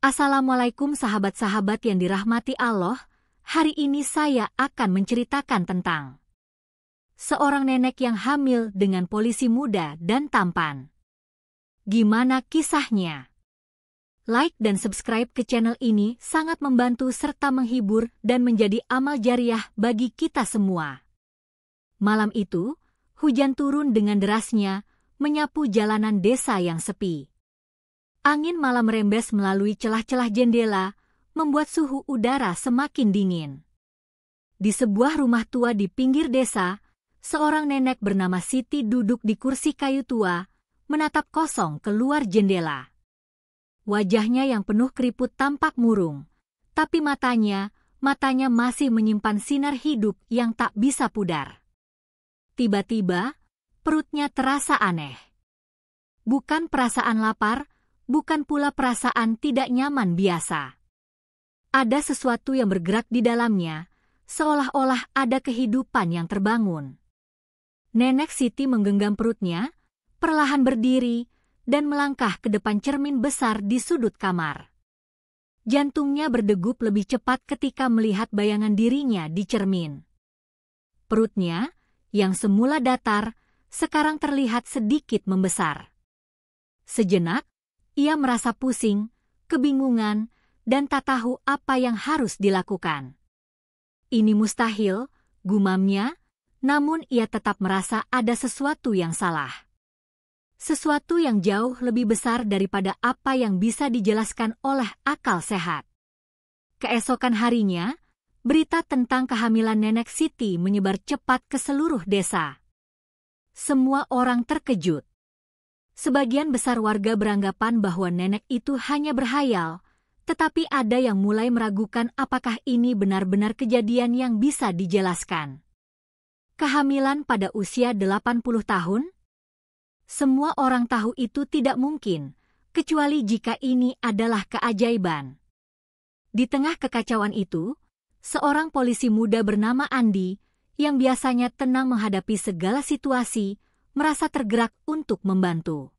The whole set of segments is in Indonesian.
Assalamualaikum sahabat-sahabat yang dirahmati Allah. Hari ini saya akan menceritakan tentang seorang nenek yang hamil dengan polisi muda dan tampan. Gimana kisahnya? Like dan subscribe ke channel ini sangat membantu serta menghibur dan menjadi amal jariah bagi kita semua. Malam itu, hujan turun dengan derasnya, menyapu jalanan desa yang sepi. Angin malam merembes melalui celah-celah jendela, membuat suhu udara semakin dingin. Di sebuah rumah tua di pinggir desa, seorang nenek bernama Siti duduk di kursi kayu tua, menatap kosong keluar jendela. Wajahnya yang penuh keriput tampak murung, tapi matanya masih menyimpan sinar hidup yang tak bisa pudar. Tiba-tiba, perutnya terasa aneh. Bukan perasaan lapar, bukan pula perasaan tidak nyaman biasa. Ada sesuatu yang bergerak di dalamnya, seolah-olah ada kehidupan yang terbangun. Nenek Siti menggenggam perutnya, perlahan berdiri, dan melangkah ke depan cermin besar di sudut kamar. Jantungnya berdegup lebih cepat ketika melihat bayangan dirinya di cermin. Perutnya, yang semula datar, sekarang terlihat sedikit membesar. Sejenak, ia merasa pusing, kebingungan, dan tak tahu apa yang harus dilakukan. Ini mustahil, gumamnya, namun ia tetap merasa ada sesuatu yang salah. Sesuatu yang jauh lebih besar daripada apa yang bisa dijelaskan oleh akal sehat. Keesokan harinya, berita tentang kehamilan nenek Siti menyebar cepat ke seluruh desa. Semua orang terkejut. Sebagian besar warga beranggapan bahwa nenek itu hanya berhayal, tetapi ada yang mulai meragukan apakah ini benar-benar kejadian yang bisa dijelaskan. Kehamilan pada usia 80 tahun? Semua orang tahu itu tidak mungkin, kecuali jika ini adalah keajaiban. Di tengah kekacauan itu, seorang polisi muda bernama Andi, yang biasanya tenang menghadapi segala situasi, merasa tergerak untuk membantu.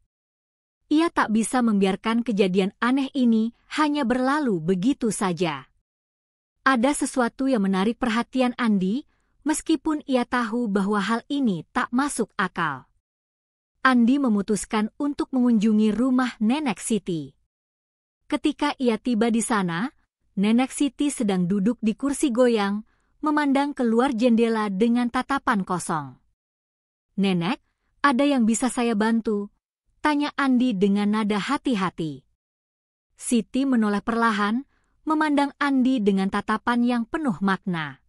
Ia tak bisa membiarkan kejadian aneh ini hanya berlalu begitu saja. Ada sesuatu yang menarik perhatian Andi, meskipun ia tahu bahwa hal ini tak masuk akal. Andi memutuskan untuk mengunjungi rumah nenek Siti. Ketika ia tiba di sana, nenek Siti sedang duduk di kursi goyang, memandang keluar jendela dengan tatapan kosong. "Nenek, ada yang bisa saya bantu?" tanya Andi dengan nada hati-hati. Siti menoleh perlahan, memandang Andi dengan tatapan yang penuh makna.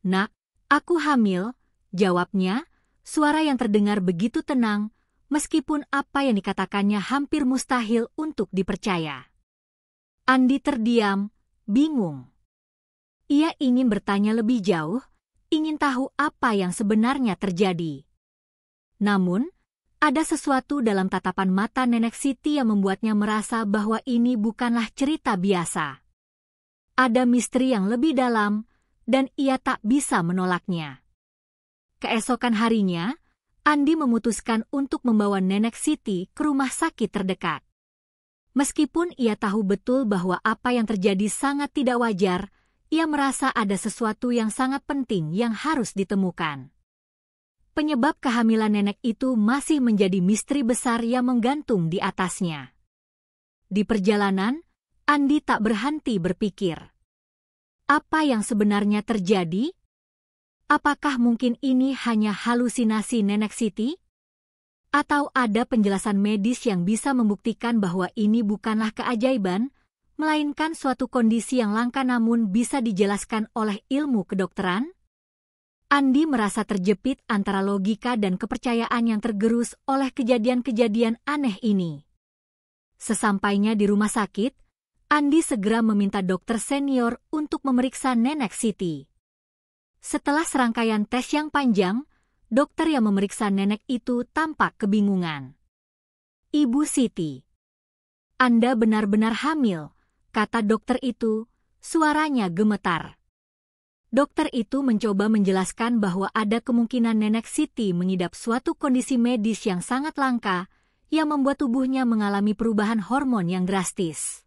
"Nak, aku hamil," jawabnya, suara yang terdengar begitu tenang, meskipun apa yang dikatakannya hampir mustahil untuk dipercaya. Andi terdiam, bingung. Ia ingin bertanya lebih jauh, ingin tahu apa yang sebenarnya terjadi. Namun, ada sesuatu dalam tatapan mata nenek Siti yang membuatnya merasa bahwa ini bukanlah cerita biasa. Ada misteri yang lebih dalam, dan ia tak bisa menolaknya. Keesokan harinya, Andi memutuskan untuk membawa nenek Siti ke rumah sakit terdekat. Meskipun ia tahu betul bahwa apa yang terjadi sangat tidak wajar, ia merasa ada sesuatu yang sangat penting yang harus ditemukan. Penyebab kehamilan nenek itu masih menjadi misteri besar yang menggantung di atasnya. Di perjalanan, Andi tak berhenti berpikir. Apa yang sebenarnya terjadi? Apakah mungkin ini hanya halusinasi nenek Siti? Atau ada penjelasan medis yang bisa membuktikan bahwa ini bukanlah keajaiban, melainkan suatu kondisi yang langka namun bisa dijelaskan oleh ilmu kedokteran? Andi merasa terjepit antara logika dan kepercayaan yang tergerus oleh kejadian-kejadian aneh ini. Sesampainya di rumah sakit, Andi segera meminta dokter senior untuk memeriksa nenek Siti. Setelah serangkaian tes yang panjang, dokter yang memeriksa nenek itu tampak kebingungan. "Ibu Siti, Anda benar-benar hamil," kata dokter itu, suaranya gemetar. Dokter itu mencoba menjelaskan bahwa ada kemungkinan nenek Siti mengidap suatu kondisi medis yang sangat langka yang membuat tubuhnya mengalami perubahan hormon yang drastis.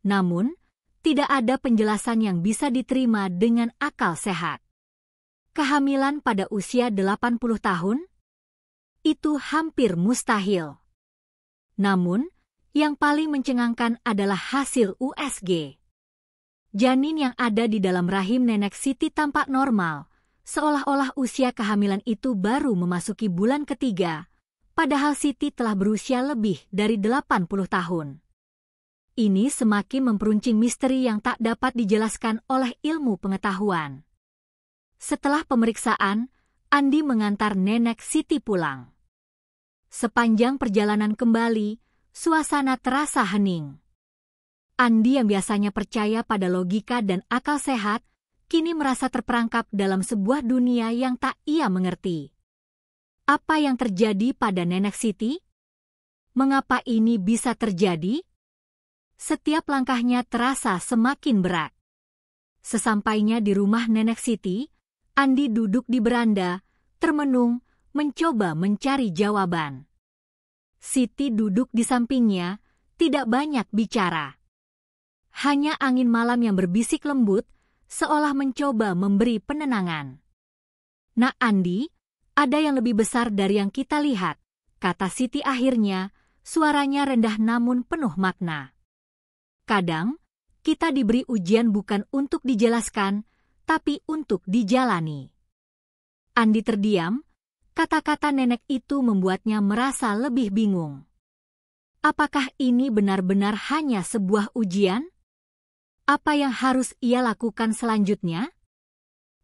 Namun, tidak ada penjelasan yang bisa diterima dengan akal sehat. Kehamilan pada usia 80 tahun? Itu hampir mustahil. Namun, yang paling mencengangkan adalah hasil USG. Janin yang ada di dalam rahim nenek Siti tampak normal, seolah-olah usia kehamilan itu baru memasuki bulan ketiga, padahal Siti telah berusia lebih dari 80 tahun. Ini semakin memperuncing misteri yang tak dapat dijelaskan oleh ilmu pengetahuan. Setelah pemeriksaan, Andi mengantar nenek Siti pulang. Sepanjang perjalanan kembali, suasana terasa hening. Andi yang biasanya percaya pada logika dan akal sehat, kini merasa terperangkap dalam sebuah dunia yang tak ia mengerti. Apa yang terjadi pada nenek Siti? Mengapa ini bisa terjadi? Setiap langkahnya terasa semakin berat. Sesampainya di rumah nenek Siti, Andi duduk di beranda, termenung, mencoba mencari jawaban. Siti duduk di sampingnya, tidak banyak bicara. Hanya angin malam yang berbisik lembut, seolah mencoba memberi penenangan. "Nak Andi, ada yang lebih besar dari yang kita lihat," kata Siti akhirnya, suaranya rendah namun penuh makna. "Kadang, kita diberi ujian bukan untuk dijelaskan, tapi untuk dijalani." Andi terdiam. Kata-kata nenek itu membuatnya merasa lebih bingung. Apakah ini benar-benar hanya sebuah ujian? Apa yang harus ia lakukan selanjutnya?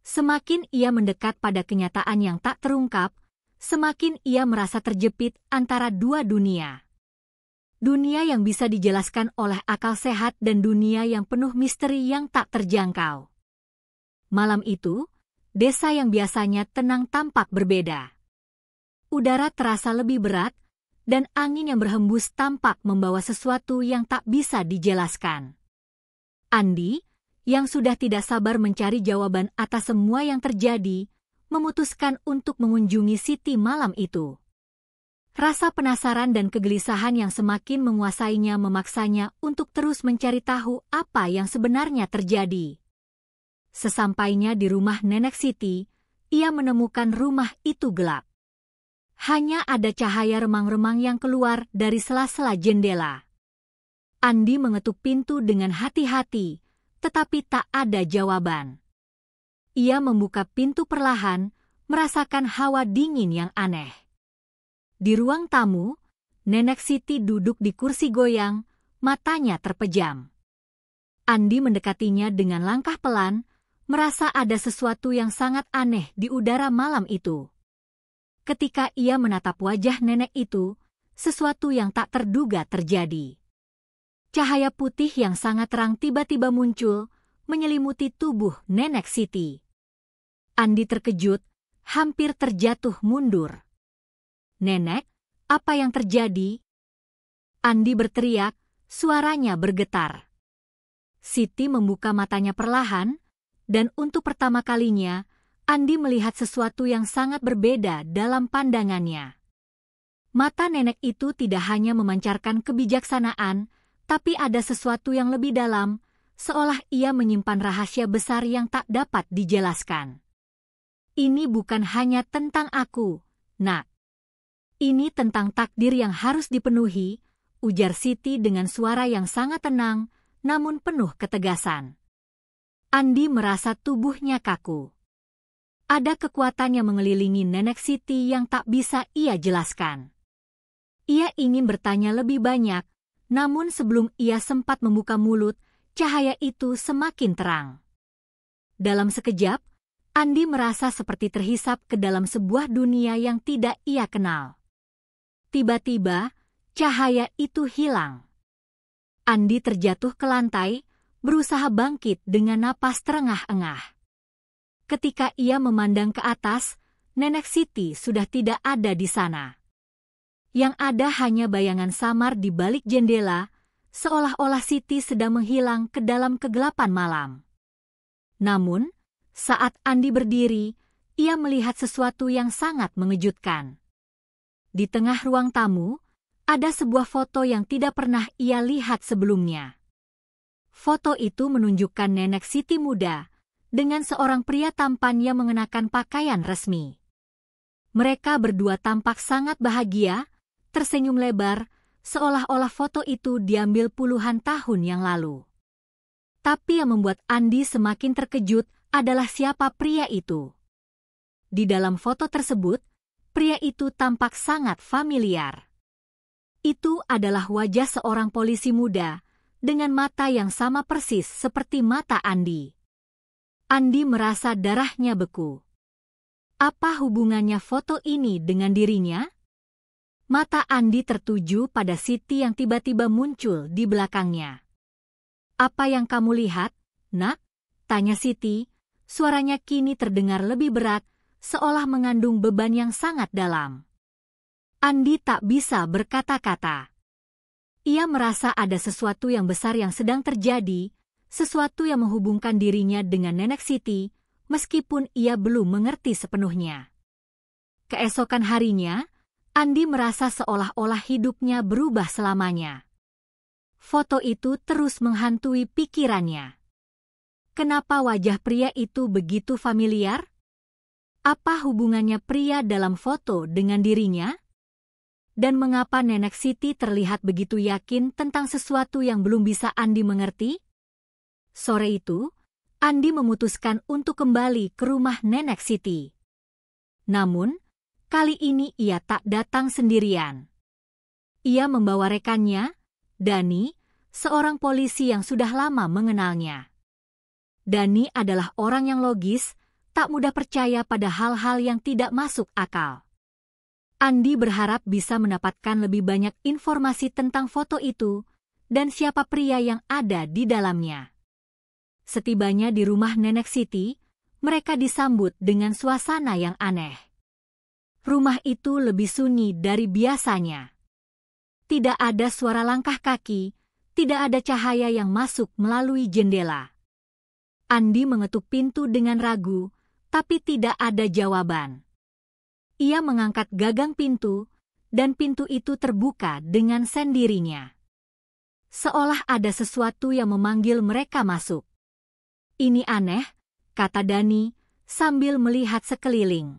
Semakin ia mendekat pada kenyataan yang tak terungkap, semakin ia merasa terjepit antara dua dunia. Dunia yang bisa dijelaskan oleh akal sehat dan dunia yang penuh misteri yang tak terjangkau. Malam itu, desa yang biasanya tenang tampak berbeda. Udara terasa lebih berat, dan angin yang berhembus tampak membawa sesuatu yang tak bisa dijelaskan. Andi, yang sudah tidak sabar mencari jawaban atas semua yang terjadi, memutuskan untuk mengunjungi Siti malam itu. Rasa penasaran dan kegelisahan yang semakin menguasainya memaksanya untuk terus mencari tahu apa yang sebenarnya terjadi. Sesampainya di rumah nenek Siti, ia menemukan rumah itu gelap. Hanya ada cahaya remang-remang yang keluar dari sela-sela jendela. Andi mengetuk pintu dengan hati-hati, tetapi tak ada jawaban. Ia membuka pintu perlahan, merasakan hawa dingin yang aneh. Di ruang tamu, nenek Siti duduk di kursi goyang, matanya terpejam. Andi mendekatinya dengan langkah pelan, merasa ada sesuatu yang sangat aneh di udara malam itu. Ketika ia menatap wajah nenek itu, sesuatu yang tak terduga terjadi. Cahaya putih yang sangat terang tiba-tiba muncul, menyelimuti tubuh nenek Siti. Andi terkejut, hampir terjatuh mundur. "Nenek, apa yang terjadi?" Andi berteriak, suaranya bergetar. Siti membuka matanya perlahan, dan untuk pertama kalinya, Andi melihat sesuatu yang sangat berbeda dalam pandangannya. Mata nenek itu tidak hanya memancarkan kebijaksanaan, tapi ada sesuatu yang lebih dalam, seolah ia menyimpan rahasia besar yang tak dapat dijelaskan. "Ini bukan hanya tentang aku, Nak. Ini tentang takdir yang harus dipenuhi," ujar Siti dengan suara yang sangat tenang, namun penuh ketegasan. Andi merasa tubuhnya kaku. Ada kekuatan yang mengelilingi nenek Siti yang tak bisa ia jelaskan. Ia ingin bertanya lebih banyak, namun sebelum ia sempat membuka mulut, cahaya itu semakin terang. Dalam sekejap, Andi merasa seperti terhisap ke dalam sebuah dunia yang tidak ia kenal. Tiba-tiba, cahaya itu hilang. Andi terjatuh ke lantai, berusaha bangkit dengan napas terengah-engah. Ketika ia memandang ke atas, nenek Siti sudah tidak ada di sana. Yang ada hanya bayangan samar di balik jendela, seolah-olah Siti sedang menghilang ke dalam kegelapan malam. Namun, saat Andi berdiri, ia melihat sesuatu yang sangat mengejutkan. Di tengah ruang tamu, ada sebuah foto yang tidak pernah ia lihat sebelumnya. Foto itu menunjukkan nenek Siti muda dengan seorang pria tampan yang mengenakan pakaian resmi. Mereka berdua tampak sangat bahagia, tersenyum lebar, seolah-olah foto itu diambil puluhan tahun yang lalu. Tapi yang membuat Andi semakin terkejut adalah siapa pria itu. Di dalam foto tersebut, pria itu tampak sangat familiar. Itu adalah wajah seorang polisi muda dengan mata yang sama persis seperti mata Andi. Andi merasa darahnya beku. Apa hubungannya foto ini dengan dirinya? Mata Andi tertuju pada Siti yang tiba-tiba muncul di belakangnya. "Apa yang kamu lihat, Nak?" tanya Siti. Suaranya kini terdengar lebih berat, seolah mengandung beban yang sangat dalam. Andi tak bisa berkata-kata. Ia merasa ada sesuatu yang besar yang sedang terjadi, sesuatu yang menghubungkan dirinya dengan nenek Siti, meskipun ia belum mengerti sepenuhnya. Keesokan harinya, Andi merasa seolah-olah hidupnya berubah selamanya. Foto itu terus menghantui pikirannya. Kenapa wajah pria itu begitu familiar? Apa hubungannya pria dalam foto dengan dirinya? Dan mengapa nenek Siti terlihat begitu yakin tentang sesuatu yang belum bisa Andi mengerti? Sore itu, Andi memutuskan untuk kembali ke rumah nenek Siti. Namun, kali ini ia tak datang sendirian. Ia membawa rekannya, Dani, seorang polisi yang sudah lama mengenalnya. Dani adalah orang yang logis, tak mudah percaya pada hal-hal yang tidak masuk akal. Andi berharap bisa mendapatkan lebih banyak informasi tentang foto itu dan siapa pria yang ada di dalamnya. Setibanya di rumah nenek Siti, mereka disambut dengan suasana yang aneh. Rumah itu lebih sunyi dari biasanya. Tidak ada suara langkah kaki, tidak ada cahaya yang masuk melalui jendela. Andi mengetuk pintu dengan ragu, tapi tidak ada jawaban. Ia mengangkat gagang pintu, dan pintu itu terbuka dengan sendirinya. Seolah ada sesuatu yang memanggil mereka masuk. "Ini aneh," kata Dani, sambil melihat sekeliling.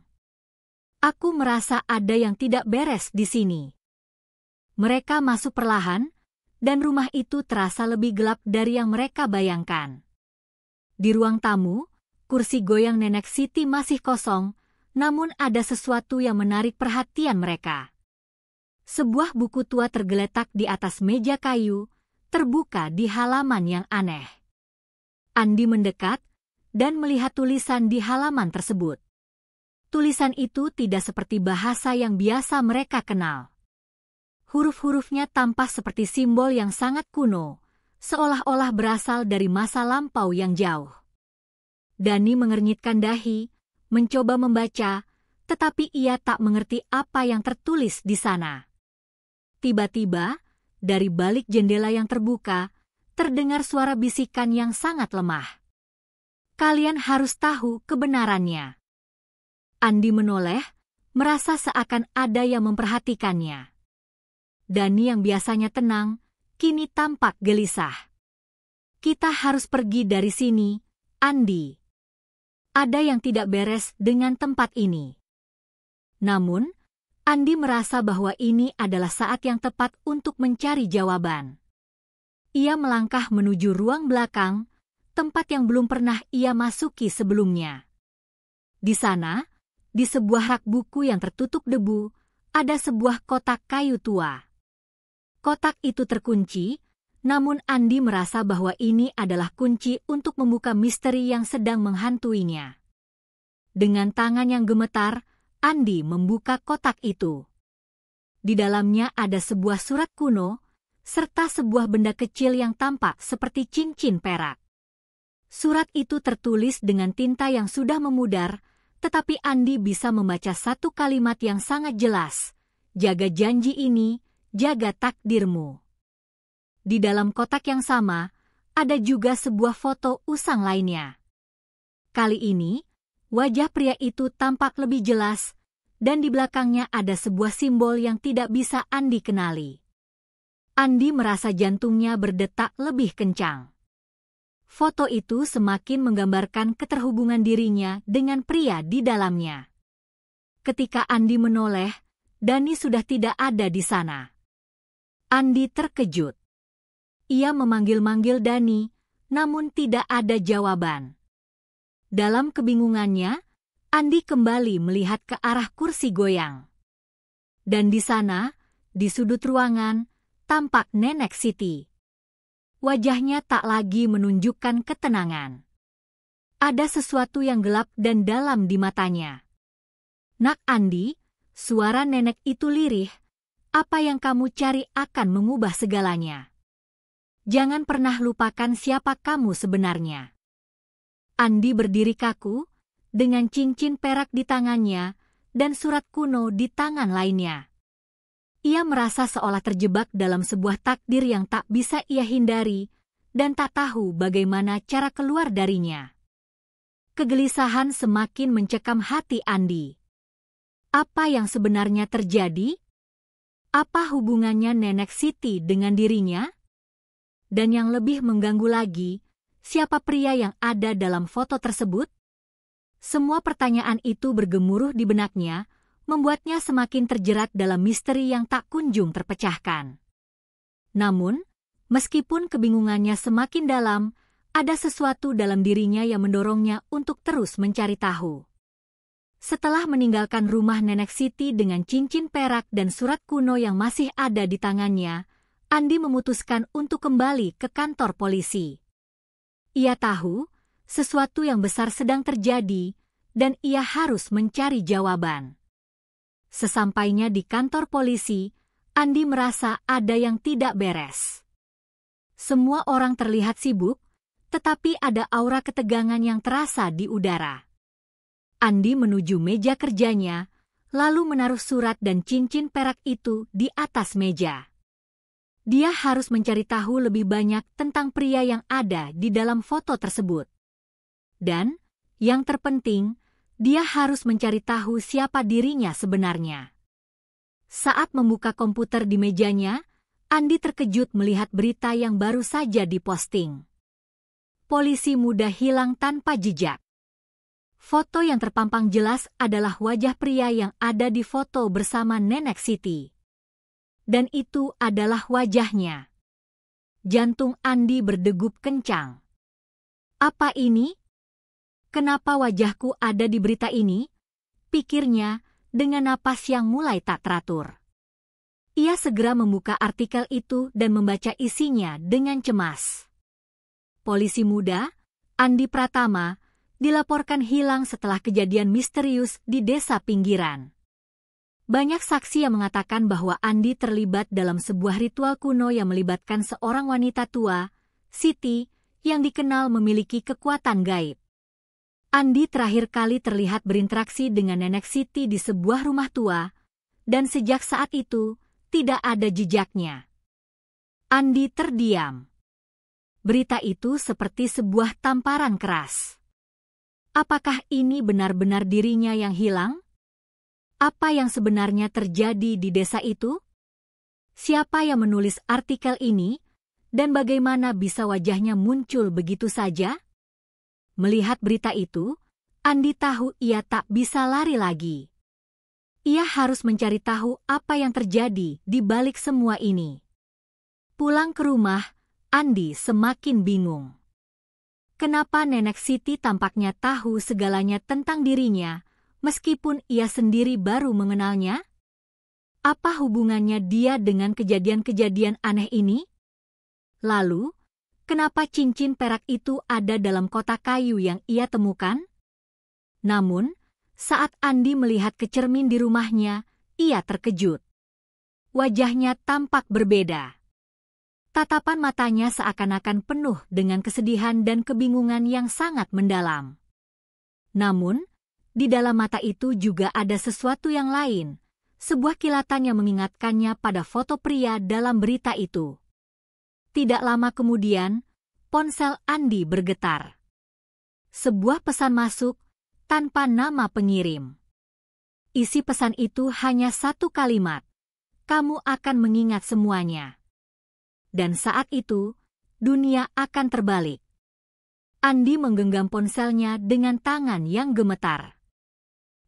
"Aku merasa ada yang tidak beres di sini." Mereka masuk perlahan, dan rumah itu terasa lebih gelap dari yang mereka bayangkan. Di ruang tamu, kursi goyang nenek Siti masih kosong, namun ada sesuatu yang menarik perhatian mereka. Sebuah buku tua tergeletak di atas meja kayu, terbuka di halaman yang aneh. Andi mendekat dan melihat tulisan di halaman tersebut. Tulisan itu tidak seperti bahasa yang biasa mereka kenal. Huruf-hurufnya tampak seperti simbol yang sangat kuno, seolah-olah berasal dari masa lampau yang jauh. Dani mengernyitkan dahi, mencoba membaca, tetapi ia tak mengerti apa yang tertulis di sana. Tiba-tiba, dari balik jendela yang terbuka, terdengar suara bisikan yang sangat lemah. "Kalian harus tahu kebenarannya." Andi menoleh, merasa seakan ada yang memperhatikannya. Dani yang biasanya tenang, kini tampak gelisah. "Kita harus pergi dari sini, Andi. Ada yang tidak beres dengan tempat ini." Namun, Andi merasa bahwa ini adalah saat yang tepat untuk mencari jawaban. Ia melangkah menuju ruang belakang, tempat yang belum pernah ia masuki sebelumnya. Di sana, di sebuah rak buku yang tertutup debu, ada sebuah kotak kayu tua. Kotak itu terkunci, namun Andi merasa bahwa ini adalah kunci untuk membuka misteri yang sedang menghantuinya. Dengan tangan yang gemetar, Andi membuka kotak itu. Di dalamnya ada sebuah surat kuno, serta sebuah benda kecil yang tampak seperti cincin perak. Surat itu tertulis dengan tinta yang sudah memudar, tetapi Andi bisa membaca satu kalimat yang sangat jelas, "Jaga janji ini, jaga takdirmu." Di dalam kotak yang sama, ada juga sebuah foto usang lainnya. Kali ini, wajah pria itu tampak lebih jelas, dan di belakangnya ada sebuah simbol yang tidak bisa Andi kenali. Andi merasa jantungnya berdetak lebih kencang. Foto itu semakin menggambarkan keterhubungan dirinya dengan pria di dalamnya. Ketika Andi menoleh, Dani sudah tidak ada di sana. Andi terkejut. Ia memanggil-manggil Dani, namun tidak ada jawaban. Dalam kebingungannya, Andi kembali melihat ke arah kursi goyang. Dan di sana, di sudut ruangan, tampak Nenek Siti. Wajahnya tak lagi menunjukkan ketenangan. Ada sesuatu yang gelap dan dalam di matanya. "Nak Andi," suara nenek itu lirih, "apa yang kamu cari akan mengubah segalanya. Jangan pernah lupakan siapa kamu sebenarnya." Andi berdiri kaku, dengan cincin perak di tangannya dan surat kuno di tangan lainnya. Ia merasa seolah terjebak dalam sebuah takdir yang tak bisa ia hindari dan tak tahu bagaimana cara keluar darinya. Kegelisahan semakin mencekam hati Andi. Apa yang sebenarnya terjadi? Apa hubungannya Nenek Siti dengan dirinya? Dan yang lebih mengganggu lagi, siapa pria yang ada dalam foto tersebut? Semua pertanyaan itu bergemuruh di benaknya, membuatnya semakin terjerat dalam misteri yang tak kunjung terpecahkan. Namun, meskipun kebingungannya semakin dalam, ada sesuatu dalam dirinya yang mendorongnya untuk terus mencari tahu. Setelah meninggalkan rumah Nenek Siti dengan cincin perak dan surat kuno yang masih ada di tangannya, Andi memutuskan untuk kembali ke kantor polisi. Ia tahu sesuatu yang besar sedang terjadi dan ia harus mencari jawaban. Sesampainya di kantor polisi, Andi merasa ada yang tidak beres. Semua orang terlihat sibuk, tetapi ada aura ketegangan yang terasa di udara. Andi menuju meja kerjanya, lalu menaruh surat dan cincin perak itu di atas meja. Dia harus mencari tahu lebih banyak tentang pria yang ada di dalam foto tersebut. Dan, yang terpenting, dia harus mencari tahu siapa dirinya sebenarnya. Saat membuka komputer di mejanya, Andi terkejut melihat berita yang baru saja diposting. Polisi muda hilang tanpa jejak. Foto yang terpampang jelas adalah wajah pria yang ada di foto bersama Nenek Siti. Dan itu adalah wajahnya. Jantung Andi berdegup kencang. Apa ini? Kenapa wajahku ada di berita ini? Pikirnya dengan napas yang mulai tak teratur. Ia segera membuka artikel itu dan membaca isinya dengan cemas. Polisi muda, Andi Pratama, dilaporkan hilang setelah kejadian misterius di desa pinggiran. Banyak saksi yang mengatakan bahwa Andi terlibat dalam sebuah ritual kuno yang melibatkan seorang wanita tua, Siti, yang dikenal memiliki kekuatan gaib. Andi terakhir kali terlihat berinteraksi dengan Nenek Siti di sebuah rumah tua, dan sejak saat itu, tidak ada jejaknya. Andi terdiam. Berita itu seperti sebuah tamparan keras. Apakah ini benar-benar dirinya yang hilang? Apa yang sebenarnya terjadi di desa itu? Siapa yang menulis artikel ini, dan bagaimana bisa wajahnya muncul begitu saja? Melihat berita itu, Andi tahu ia tak bisa lari lagi. Ia harus mencari tahu apa yang terjadi di balik semua ini. Pulang ke rumah, Andi semakin bingung. Kenapa Nenek Siti tampaknya tahu segalanya tentang dirinya, meskipun ia sendiri baru mengenalnya? Apa hubungannya dia dengan kejadian-kejadian aneh ini? Lalu, kenapa cincin perak itu ada dalam kotak kayu yang ia temukan? Namun, saat Andi melihat ke cermin di rumahnya, ia terkejut. Wajahnya tampak berbeda. Tatapan matanya seakan-akan penuh dengan kesedihan dan kebingungan yang sangat mendalam. Namun, di dalam mata itu juga ada sesuatu yang lain, sebuah kilatan yang mengingatkannya pada foto pria dalam berita itu. Tidak lama kemudian, ponsel Andi bergetar. Sebuah pesan masuk tanpa nama pengirim. Isi pesan itu hanya satu kalimat, "Kamu akan mengingat semuanya." Dan saat itu, dunia akan terbalik. Andi menggenggam ponselnya dengan tangan yang gemetar.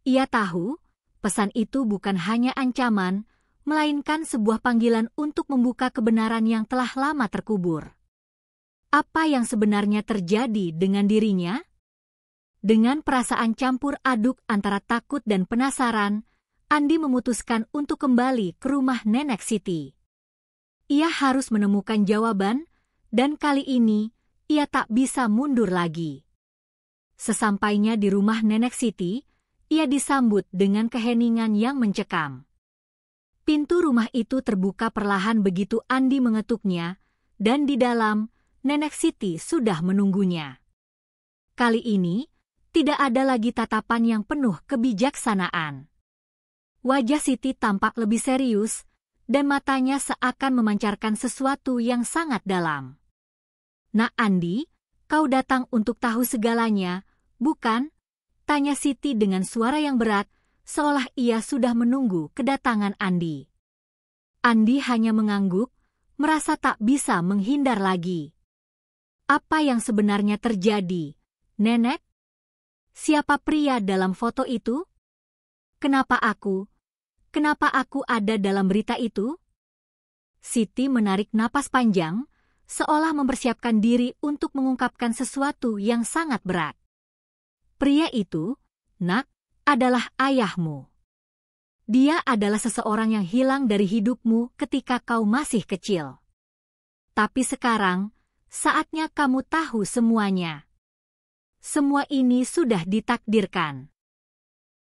Ia tahu, pesan itu bukan hanya ancaman, melainkan sebuah panggilan untuk membuka kebenaran yang telah lama terkubur. Apa yang sebenarnya terjadi dengan dirinya? Dengan perasaan campur aduk antara takut dan penasaran, Andi memutuskan untuk kembali ke rumah Nenek Siti. Ia harus menemukan jawaban, dan kali ini, ia tak bisa mundur lagi. Sesampainya di rumah Nenek Siti, ia disambut dengan keheningan yang mencekam. Pintu rumah itu terbuka perlahan begitu Andi mengetuknya, dan di dalam, Nenek Siti sudah menunggunya. Kali ini, tidak ada lagi tatapan yang penuh kebijaksanaan. Wajah Siti tampak lebih serius, dan matanya seakan memancarkan sesuatu yang sangat dalam. "Nak Andi, kau datang untuk tahu segalanya, bukan?" tanya Siti dengan suara yang berat, seolah ia sudah menunggu kedatangan Andi. Andi hanya mengangguk, merasa tak bisa menghindar lagi. Apa yang sebenarnya terjadi, Nenek? Siapa pria dalam foto itu? Kenapa aku ada dalam berita itu? Siti menarik napas panjang, seolah mempersiapkan diri untuk mengungkapkan sesuatu yang sangat berat. Pria itu, Nak, adalah ayahmu. Dia adalah seseorang yang hilang dari hidupmu ketika kau masih kecil. Tapi sekarang, saatnya kamu tahu semuanya. Semua ini sudah ditakdirkan.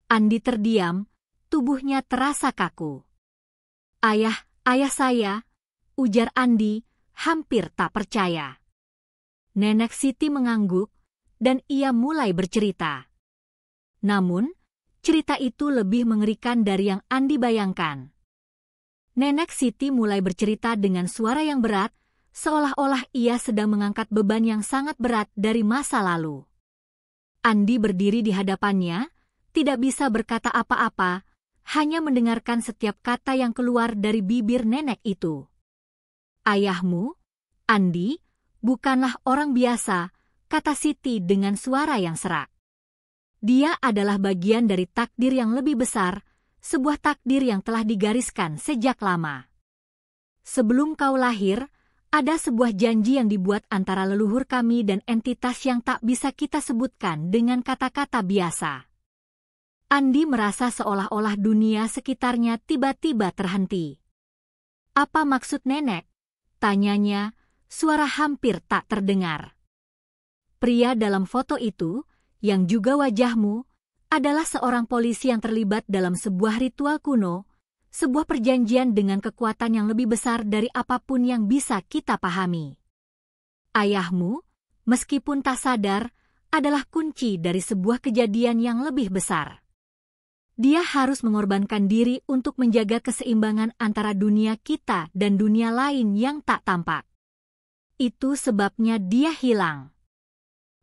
Andi terdiam, tubuhnya terasa kaku. Ayah saya, ujar Andi, hampir tak percaya. Nenek Siti mengangguk, dan ia mulai bercerita. Namun, cerita itu lebih mengerikan dari yang Andi bayangkan. Nenek Siti mulai bercerita dengan suara yang berat, seolah-olah ia sedang mengangkat beban yang sangat berat dari masa lalu. Andi berdiri di hadapannya, tidak bisa berkata apa-apa, hanya mendengarkan setiap kata yang keluar dari bibir nenek itu. "Ayahmu, Andi, bukanlah orang biasa," kata Siti dengan suara yang serak. "Dia adalah bagian dari takdir yang lebih besar, sebuah takdir yang telah digariskan sejak lama. Sebelum kau lahir, ada sebuah janji yang dibuat antara leluhur kami dan entitas yang tak bisa kita sebutkan dengan kata-kata biasa." Andi merasa seolah-olah dunia sekitarnya tiba-tiba terhenti. "Apa maksud nenek?" tanyanya, suara hampir tak terdengar. "Pria dalam foto itu, yang juga wajahmu, adalah seorang polisi yang terlibat dalam sebuah ritual kuno, sebuah perjanjian dengan kekuatan yang lebih besar dari apapun yang bisa kita pahami. Ayahmu, meskipun tak sadar, adalah kunci dari sebuah kejadian yang lebih besar. Dia harus mengorbankan diri untuk menjaga keseimbangan antara dunia kita dan dunia lain yang tak tampak. Itu sebabnya dia hilang.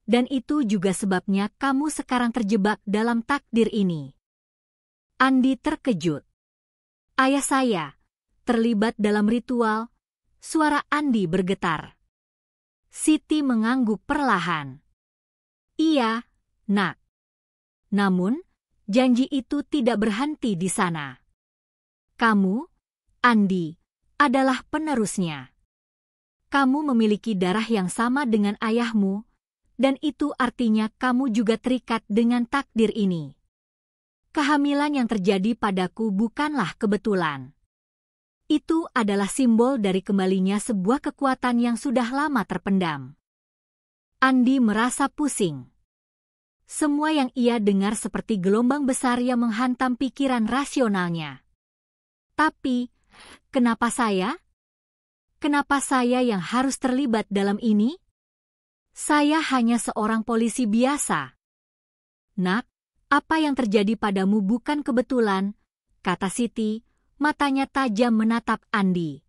Dan itu juga sebabnya kamu sekarang terjebak dalam takdir ini." Andi terkejut. "Ayah saya terlibat dalam ritual?" Suara Andi bergetar. Siti mengangguk perlahan. "Iya, Nak. Namun, janji itu tidak berhenti di sana. Kamu, Andi, adalah penerusnya. Kamu memiliki darah yang sama dengan ayahmu, dan itu artinya kamu juga terikat dengan takdir ini. Kehamilan yang terjadi padaku bukanlah kebetulan. Itu adalah simbol dari kembalinya sebuah kekuatan yang sudah lama terpendam." Andi merasa pusing. Semua yang ia dengar seperti gelombang besar yang menghantam pikiran rasionalnya. Tapi, kenapa saya? Kenapa saya yang harus terlibat dalam ini? Saya hanya seorang polisi biasa. "Nak, apa yang terjadi padamu bukan kebetulan," kata Siti, matanya tajam menatap Andi.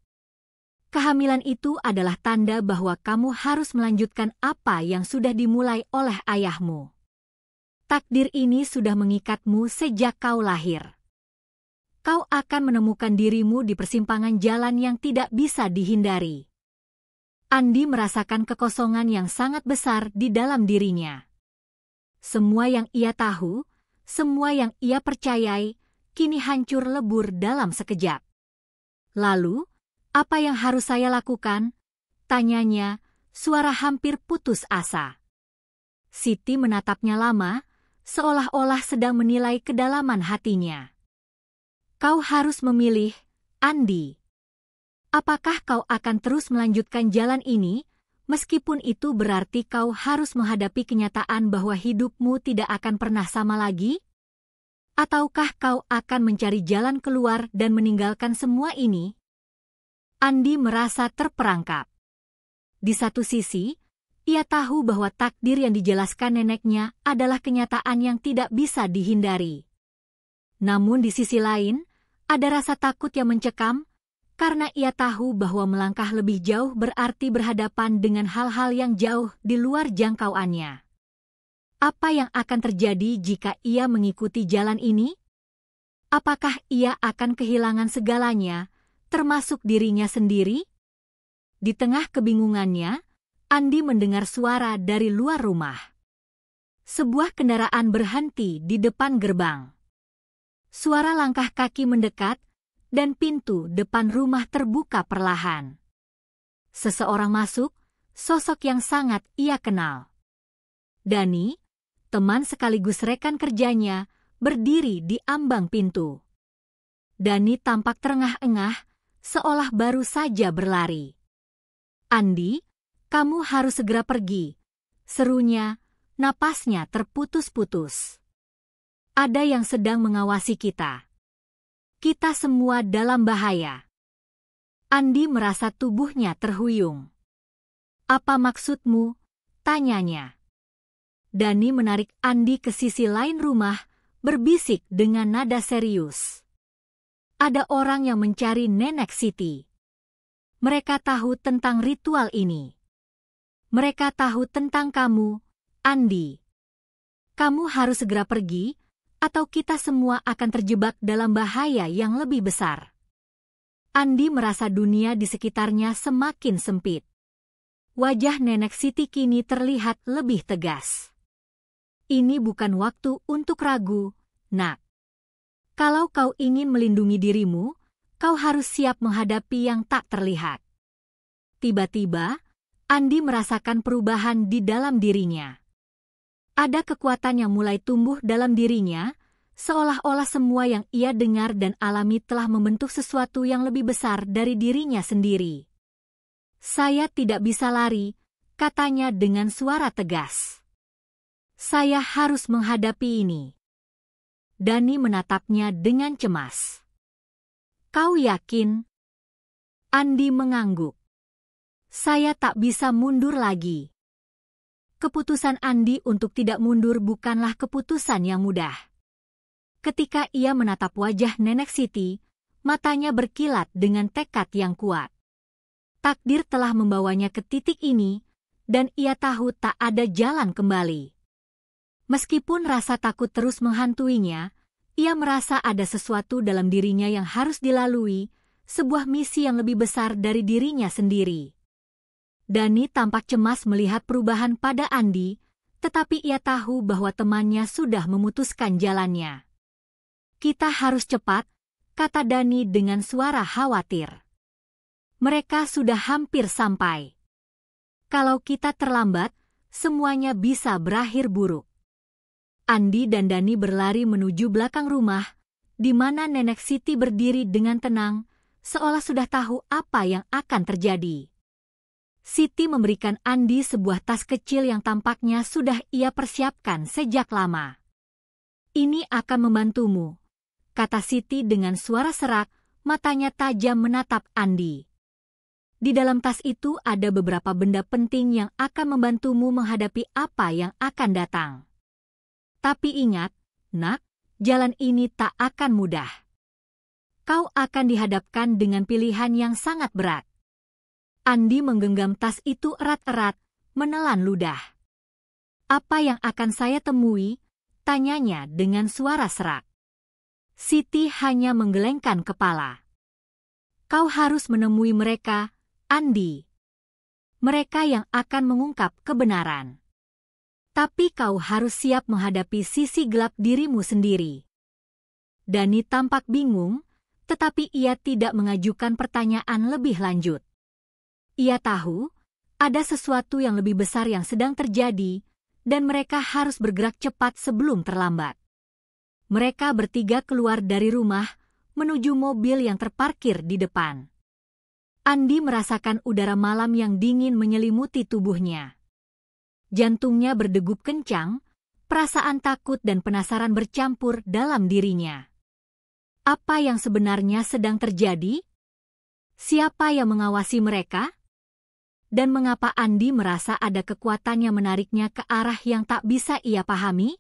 "Kehamilan itu adalah tanda bahwa kamu harus melanjutkan apa yang sudah dimulai oleh ayahmu. Takdir ini sudah mengikatmu sejak kau lahir. Kau akan menemukan dirimu di persimpangan jalan yang tidak bisa dihindari. Andi merasakan kekosongan yang sangat besar di dalam dirinya. Semua yang ia tahu, semua yang ia percayai, kini hancur lebur dalam sekejap. Lalu, apa yang harus saya lakukan? Tanyanya, suara hampir putus asa. Siti menatapnya lama, seolah-olah sedang menilai kedalaman hatinya. Kau harus memilih, Andi. Apakah kau akan terus melanjutkan jalan ini, meskipun itu berarti kau harus menghadapi kenyataan bahwa hidupmu tidak akan pernah sama lagi? Ataukah kau akan mencari jalan keluar dan meninggalkan semua ini? Andi merasa terperangkap. Di satu sisi, ia tahu bahwa takdir yang dijelaskan neneknya adalah kenyataan yang tidak bisa dihindari. Namun di sisi lain, ada rasa takut yang mencekam, karena ia tahu bahwa melangkah lebih jauh berarti berhadapan dengan hal-hal yang jauh di luar jangkauannya. Apa yang akan terjadi jika ia mengikuti jalan ini? Apakah ia akan kehilangan segalanya, termasuk dirinya sendiri? Di tengah kebingungannya, Andi mendengar suara dari luar rumah. Sebuah kendaraan berhenti di depan gerbang. Suara langkah kaki mendekat, dan pintu depan rumah terbuka perlahan. Seseorang masuk, sosok yang sangat ia kenal. Dani, teman sekaligus rekan kerjanya, berdiri di ambang pintu. Dani tampak terengah-engah, seolah baru saja berlari. Andi, kamu harus segera pergi, serunya, napasnya terputus-putus. Ada yang sedang mengawasi kita. Kita semua dalam bahaya. Andi merasa tubuhnya terhuyung. Apa maksudmu? Tanyanya. Dani menarik Andi ke sisi lain rumah, berbisik dengan nada serius. Ada orang yang mencari Nenek Siti. Mereka tahu tentang ritual ini. Mereka tahu tentang kamu, Andi. Kamu harus segera pergi, atau kita semua akan terjebak dalam bahaya yang lebih besar. Andi merasa dunia di sekitarnya semakin sempit. Wajah Nenek Siti kini terlihat lebih tegas. Ini bukan waktu untuk ragu, Nak. Kalau kau ingin melindungi dirimu, kau harus siap menghadapi yang tak terlihat. Tiba-tiba, Andi merasakan perubahan di dalam dirinya. Ada kekuatan yang mulai tumbuh dalam dirinya, seolah-olah semua yang ia dengar dan alami telah membentuk sesuatu yang lebih besar dari dirinya sendiri. Saya tidak bisa lari, katanya dengan suara tegas. Saya harus menghadapi ini. Dani menatapnya dengan cemas. Kau yakin? Andi mengangguk. Saya tak bisa mundur lagi. Keputusan Andi untuk tidak mundur bukanlah keputusan yang mudah. Ketika ia menatap wajah Nenek Siti, matanya berkilat dengan tekad yang kuat. Takdir telah membawanya ke titik ini, dan ia tahu tak ada jalan kembali. Meskipun rasa takut terus menghantuinya, ia merasa ada sesuatu dalam dirinya yang harus dilalui, sebuah misi yang lebih besar dari dirinya sendiri. Dani tampak cemas melihat perubahan pada Andi, tetapi ia tahu bahwa temannya sudah memutuskan jalannya. Kita harus cepat, kata Dani dengan suara khawatir. Mereka sudah hampir sampai. Kalau kita terlambat, semuanya bisa berakhir buruk. Andi dan Dani berlari menuju belakang rumah, di mana Nenek Siti berdiri dengan tenang, seolah sudah tahu apa yang akan terjadi. Siti memberikan Andi sebuah tas kecil yang tampaknya sudah ia persiapkan sejak lama. Ini akan membantumu, kata Siti dengan suara serak, matanya tajam menatap Andi. Di dalam tas itu ada beberapa benda penting yang akan membantumu menghadapi apa yang akan datang. Tapi ingat, Nak, jalan ini tak akan mudah. Kau akan dihadapkan dengan pilihan yang sangat berat. Andi menggenggam tas itu erat-erat, menelan ludah. Apa yang akan saya temui? Tanyanya dengan suara serak. Siti hanya menggelengkan kepala. Kau harus menemui mereka, Andi. mereka yang akan mengungkap kebenaran. Tapi kau harus siap menghadapi sisi gelap dirimu sendiri. Dani tampak bingung, tetapi ia tidak mengajukan pertanyaan lebih lanjut. Ia tahu, ada sesuatu yang lebih besar yang sedang terjadi, dan mereka harus bergerak cepat sebelum terlambat. Mereka bertiga keluar dari rumah, menuju mobil yang terparkir di depan. Andi merasakan udara malam yang dingin menyelimuti tubuhnya. Jantungnya berdegup kencang, perasaan takut dan penasaran bercampur dalam dirinya. Apa yang sebenarnya sedang terjadi? Siapa yang mengawasi mereka? Dan mengapa Andi merasa ada kekuatan yang menariknya ke arah yang tak bisa ia pahami?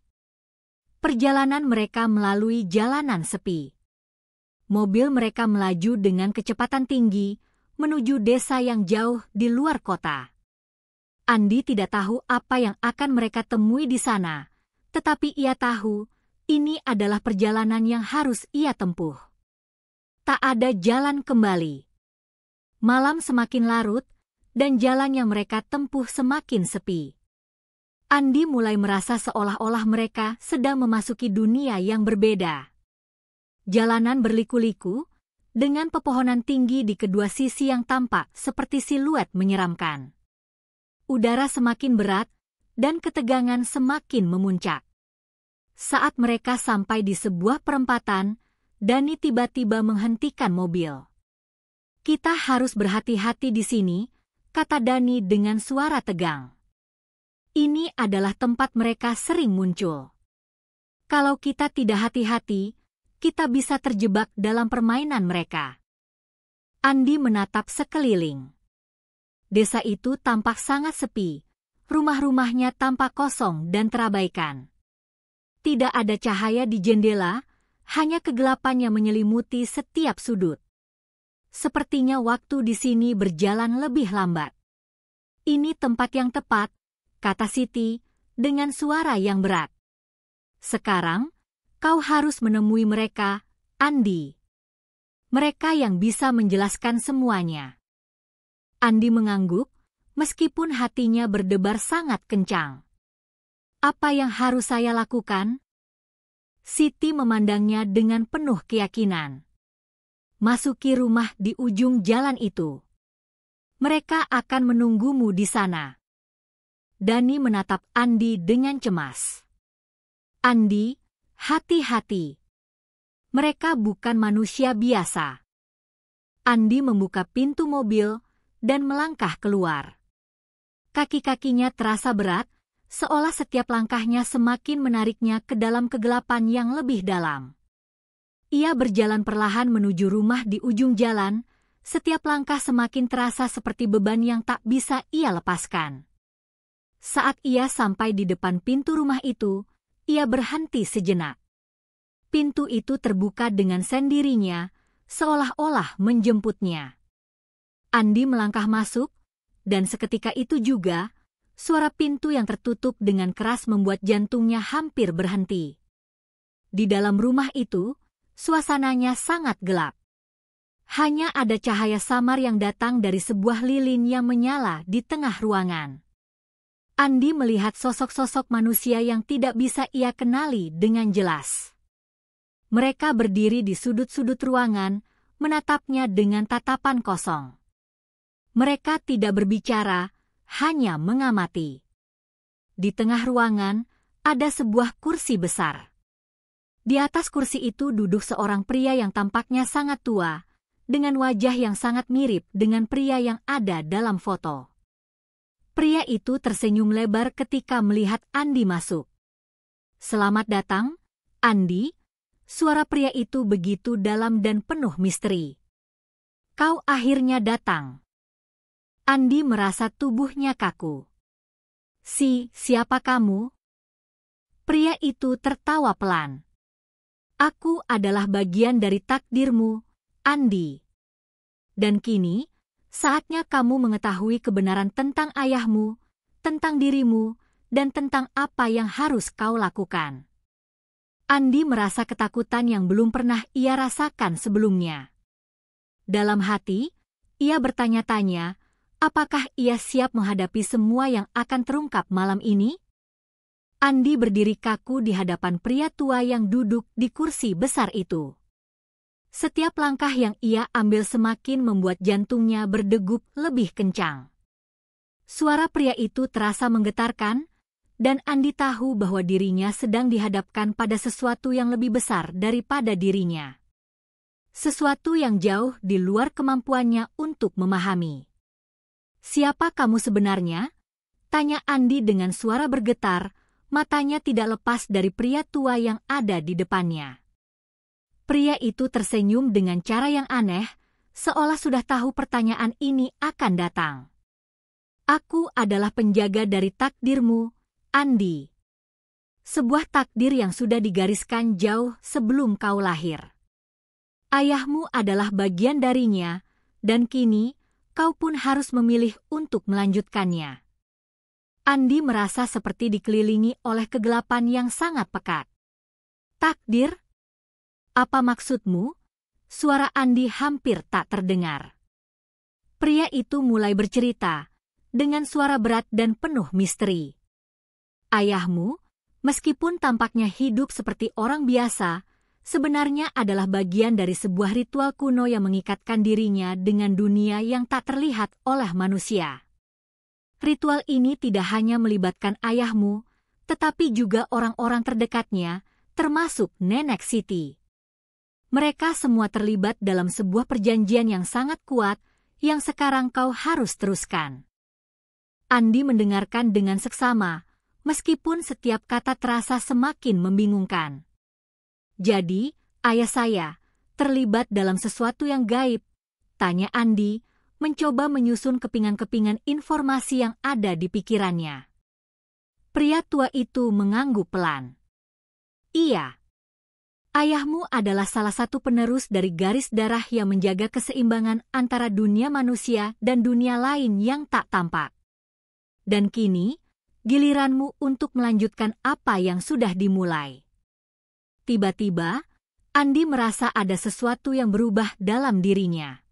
Perjalanan mereka melalui jalanan sepi. Mobil mereka melaju dengan kecepatan tinggi menuju desa yang jauh di luar kota. Andi tidak tahu apa yang akan mereka temui di sana, tetapi ia tahu ini adalah perjalanan yang harus ia tempuh. Tak ada jalan kembali. Malam semakin larut, dan jalan yang mereka tempuh semakin sepi. Andi mulai merasa seolah-olah mereka sedang memasuki dunia yang berbeda. Jalanan berliku-liku, dengan pepohonan tinggi di kedua sisi yang tampak seperti siluet menyeramkan. Udara semakin berat, dan ketegangan semakin memuncak. Saat mereka sampai di sebuah perempatan, Dani tiba-tiba menghentikan mobil. "Kita harus berhati-hati di sini," kata Dani dengan suara tegang. Ini adalah tempat mereka sering muncul. Kalau kita tidak hati-hati, kita bisa terjebak dalam permainan mereka. Andi menatap sekeliling. Desa itu tampak sangat sepi, rumah-rumahnya tampak kosong dan terabaikan. Tidak ada cahaya di jendela, hanya kegelapan yang menyelimuti setiap sudut. Sepertinya waktu di sini berjalan lebih lambat. "Ini tempat yang tepat," kata Siti, dengan suara yang berat. "Sekarang, kau harus menemui mereka, Andi. Mereka yang bisa menjelaskan semuanya." Andi mengangguk, meskipun hatinya berdebar sangat kencang. "Apa yang harus saya lakukan?" Siti memandangnya dengan penuh keyakinan. "Masuki rumah di ujung jalan itu. Mereka akan menunggumu di sana." Dani menatap Andi dengan cemas. "Andi, hati-hati. Mereka bukan manusia biasa." Andi membuka pintu mobil dan melangkah keluar. Kaki-kakinya terasa berat, seolah setiap langkahnya semakin menariknya ke dalam kegelapan yang lebih dalam. Ia berjalan perlahan menuju rumah di ujung jalan, setiap langkah semakin terasa seperti beban yang tak bisa ia lepaskan. Saat ia sampai di depan pintu rumah itu, ia berhenti sejenak. Pintu itu terbuka dengan sendirinya, seolah-olah menjemputnya. Andi melangkah masuk, dan seketika itu juga, suara pintu yang tertutup dengan keras membuat jantungnya hampir berhenti. Di dalam rumah itu, suasananya sangat gelap. Hanya ada cahaya samar yang datang dari sebuah lilin yang menyala di tengah ruangan. Andi melihat sosok-sosok manusia yang tidak bisa ia kenali dengan jelas. Mereka berdiri di sudut-sudut ruangan, menatapnya dengan tatapan kosong. Mereka tidak berbicara, hanya mengamati. Di tengah ruangan, ada sebuah kursi besar. Di atas kursi itu duduk seorang pria yang tampaknya sangat tua, dengan wajah yang sangat mirip dengan pria yang ada dalam foto. Pria itu tersenyum lebar ketika melihat Andi masuk. "Selamat datang, Andi," suara pria itu begitu dalam dan penuh misteri. "Kau akhirnya datang." Andi merasa tubuhnya kaku. Siapa kamu?" Pria itu tertawa pelan. "Aku adalah bagian dari takdirmu, Andi. Dan kini, saatnya kamu mengetahui kebenaran tentang ayahmu, tentang dirimu, dan tentang apa yang harus kau lakukan." Andi merasa ketakutan yang belum pernah ia rasakan sebelumnya. Dalam hati, ia bertanya-tanya, Apakah ia siap menghadapi semua yang akan terungkap malam ini? Andi berdiri kaku di hadapan pria tua yang duduk di kursi besar itu. Setiap langkah yang ia ambil semakin membuat jantungnya berdegup lebih kencang. Suara pria itu terasa menggetarkan, dan Andi tahu bahwa dirinya sedang dihadapkan pada sesuatu yang lebih besar daripada dirinya. Sesuatu yang jauh di luar kemampuannya untuk memahami. "Siapa kamu sebenarnya?" tanya Andi dengan suara bergetar, matanya tidak lepas dari pria tua yang ada di depannya. Pria itu tersenyum dengan cara yang aneh, seolah sudah tahu pertanyaan ini akan datang. "Aku adalah penjaga dari takdirmu, Andi. Sebuah takdir yang sudah digariskan jauh sebelum kau lahir. Ayahmu adalah bagian darinya, dan kini kau pun harus memilih untuk melanjutkannya." Andi merasa seperti dikelilingi oleh kegelapan yang sangat pekat. "Takdir? Apa maksudmu?" Suara Andi hampir tak terdengar. Pria itu mulai bercerita, dengan suara berat dan penuh misteri. "Ayahmu, meskipun tampaknya hidup seperti orang biasa, sebenarnya adalah bagian dari sebuah ritual kuno yang mengikatkan dirinya dengan dunia yang tak terlihat oleh manusia. Ritual ini tidak hanya melibatkan ayahmu, tetapi juga orang-orang terdekatnya, termasuk Nenek Siti. Mereka semua terlibat dalam sebuah perjanjian yang sangat kuat, yang sekarang kau harus teruskan." Andi mendengarkan dengan seksama, meskipun setiap kata terasa semakin membingungkan. "Jadi, ayah saya terlibat dalam sesuatu yang gaib?" tanya Andi, mencoba menyusun kepingan-kepingan informasi yang ada di pikirannya. Pria tua itu mengangguk pelan. "Iya. Ayahmu adalah salah satu penerus dari garis darah yang menjaga keseimbangan antara dunia manusia dan dunia lain yang tak tampak. Dan kini, giliranmu untuk melanjutkan apa yang sudah dimulai." Tiba-tiba, Andi merasa ada sesuatu yang berubah dalam dirinya.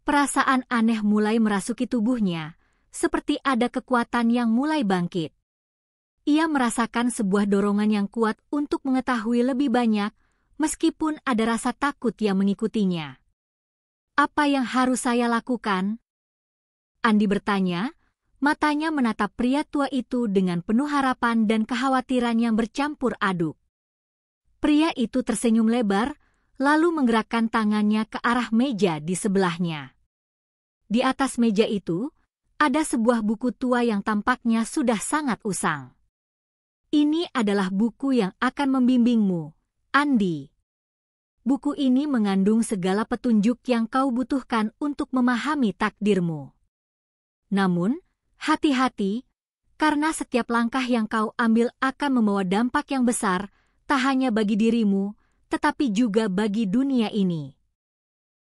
Perasaan aneh mulai merasuki tubuhnya, seperti ada kekuatan yang mulai bangkit. Ia merasakan sebuah dorongan yang kuat untuk mengetahui lebih banyak, meskipun ada rasa takut yang mengikutinya. "Apa yang harus saya lakukan?" Andi bertanya, matanya menatap pria tua itu dengan penuh harapan dan kekhawatiran yang bercampur aduk. Pria itu tersenyum lebar, lalu menggerakkan tangannya ke arah meja di sebelahnya. Di atas meja itu, ada sebuah buku tua yang tampaknya sudah sangat usang. "Ini adalah buku yang akan membimbingmu, Andi. Buku ini mengandung segala petunjuk yang kau butuhkan untuk memahami takdirmu. Namun, hati-hati, karena setiap langkah yang kau ambil akan membawa dampak yang besar, tak hanya bagi dirimu, tetapi juga bagi dunia ini."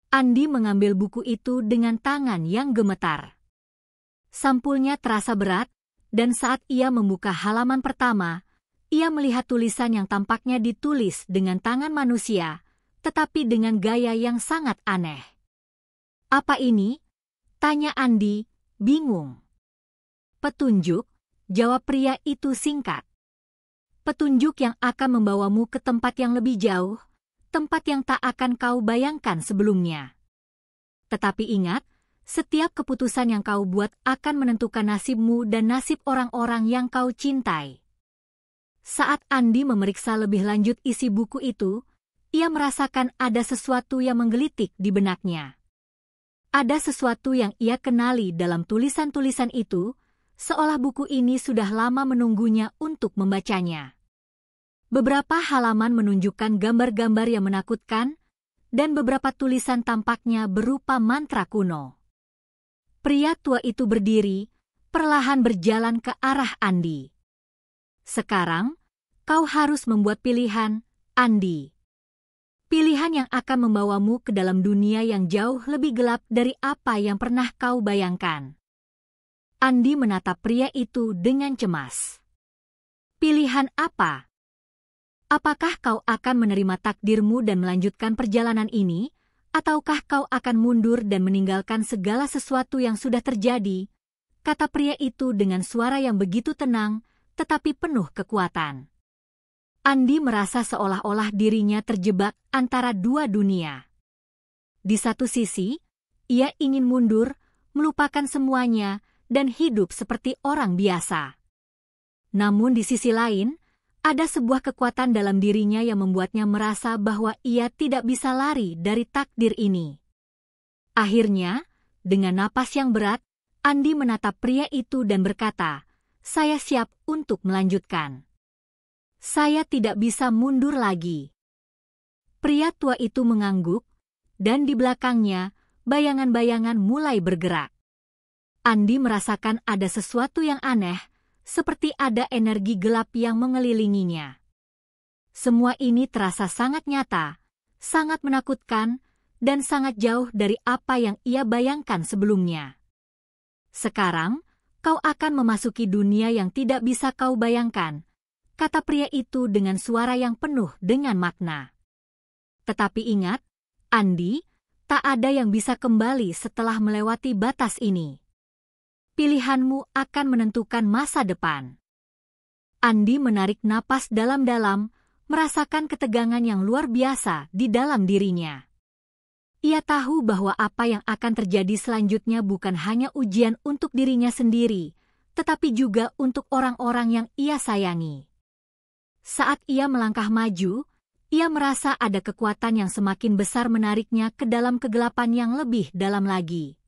Andi mengambil buku itu dengan tangan yang gemetar. Sampulnya terasa berat, dan saat ia membuka halaman pertama, ia melihat tulisan yang tampaknya ditulis dengan tangan manusia, tetapi dengan gaya yang sangat aneh. "Apa ini?" tanya Andi, bingung. "Petunjuk," jawab pria itu singkat. "Petunjuk yang akan membawamu ke tempat yang lebih jauh, tempat yang tak akan kau bayangkan sebelumnya. Tetapi ingat, setiap keputusan yang kau buat akan menentukan nasibmu dan nasib orang-orang yang kau cintai." Saat Andi memeriksa lebih lanjut isi buku itu, ia merasakan ada sesuatu yang menggelitik di benaknya. Ada sesuatu yang ia kenali dalam tulisan-tulisan itu, seolah buku ini sudah lama menunggunya untuk membacanya. Beberapa halaman menunjukkan gambar-gambar yang menakutkan, dan beberapa tulisan tampaknya berupa mantra kuno. Pria tua itu berdiri, perlahan berjalan ke arah Andi. "Sekarang, kau harus membuat pilihan, Andi. Pilihan yang akan membawamu ke dalam dunia yang jauh lebih gelap dari apa yang pernah kau bayangkan." Andi menatap pria itu dengan cemas. "Pilihan apa? Apakah kau akan menerima takdirmu dan melanjutkan perjalanan ini, Ataukah kau akan mundur dan meninggalkan segala sesuatu yang sudah terjadi? Kata pria itu dengan suara yang begitu tenang, tetapi penuh kekuatan. Andi merasa seolah-olah dirinya terjebak antara dua dunia. Di satu sisi, ia ingin mundur, melupakan semuanya, dan hidup seperti orang biasa. Namun di sisi lain, ada sebuah kekuatan dalam dirinya yang membuatnya merasa bahwa ia tidak bisa lari dari takdir ini. Akhirnya, dengan napas yang berat, Andi menatap pria itu dan berkata, "Saya siap untuk melanjutkan. Saya tidak bisa mundur lagi." Pria tua itu mengangguk, dan di belakangnya, bayangan-bayangan mulai bergerak. Andi merasakan ada sesuatu yang aneh, seperti ada energi gelap yang mengelilinginya. Semua ini terasa sangat nyata, sangat menakutkan, dan sangat jauh dari apa yang ia bayangkan sebelumnya. "Sekarang, kau akan memasuki dunia yang tidak bisa kau bayangkan," kata pria itu dengan suara yang penuh dengan makna. Tetapi ingat, Andi, tak ada yang bisa kembali setelah melewati batas ini. Pilihanmu akan menentukan masa depan. Andi menarik napas dalam-dalam, merasakan ketegangan yang luar biasa di dalam dirinya. Ia tahu bahwa apa yang akan terjadi selanjutnya bukan hanya ujian untuk dirinya sendiri, tetapi juga untuk orang-orang yang ia sayangi. Saat ia melangkah maju, ia merasa ada kekuatan yang semakin besar menariknya ke dalam kegelapan yang lebih dalam lagi.